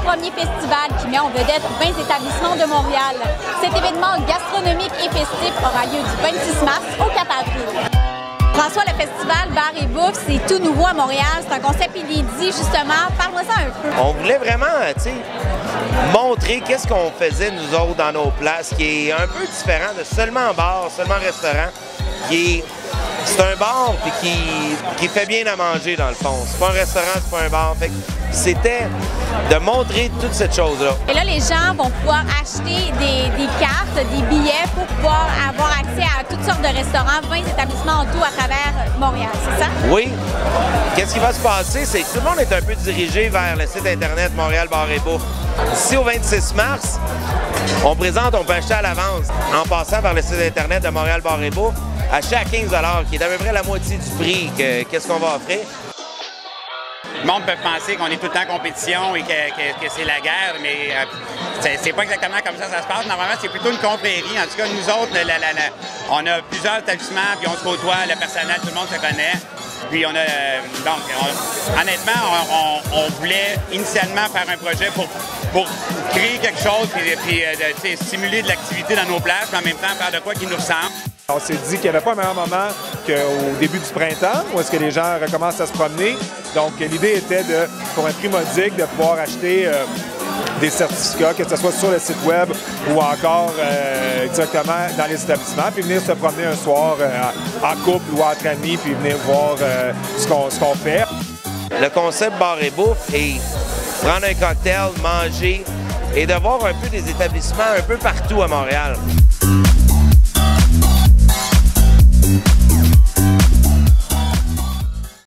premier festival qui met en vedette 20 établissements de Montréal. Cet événement gastronomique et festif aura lieu du 26 mars au 4 avril. François, le festival Bar et Bouffe, c'est tout nouveau à Montréal. C'est un concept inédit, justement. Parle-moi-en un peu. On voulait vraiment, tu sais, montrer qu'est-ce qu'on faisait, nous autres, dans nos places, qui est un peu différent de seulement bar, seulement restaurant. C'est un bar puis qui fait bien à manger, dans le fond. C'est pas un restaurant, c'est pas un bar. Fait que c'était de montrer toute cette chose-là. Et là, les gens vont pouvoir acheter des cartes, des billets pour pouvoir avoir accès à toutes sortes de restaurants, 20 établissements en tout à travers Montréal, c'est ça? Oui. Qu'est-ce qui va se passer? C'est que tout le monde est un peu dirigé vers le site Internet Montréal Bar et Bouffe. D'ici au 26 mars, on peut acheter à l'avance en passant par le site Internet de Montréal Bar et Bouffe, acheter à 15 $, qui est à peu près la moitié du prix qu'est-ce qu'on va offrir. Le monde peut penser qu'on est tout le temps en compétition et que c'est la guerre, mais c'est pas exactement comme ça se passe. Normalement, c'est plutôt une confrérie. En tout cas, nous autres, on a plusieurs établissements, puis on se côtoie, le personnel, tout le monde se connaît. Puis honnêtement, on voulait initialement faire un projet pour créer quelque chose, puis stimuler de l'activité dans nos places, mais en même temps faire de quoi qui nous ressemble. On s'est dit qu'il n'y avait pas un meilleur moment qu'au début du printemps, où est-ce que les gens recommencent à se promener. Donc, l'idée était, pour un prix modique, de pouvoir acheter des certificats, que ce soit sur le site web ou encore directement dans les établissements, puis venir se promener un soir en couple ou entre amis, puis venir voir ce qu'on fait. Le concept Bar et Bouffe est prendre un cocktail, manger et de voir un peu des établissements un peu partout à Montréal.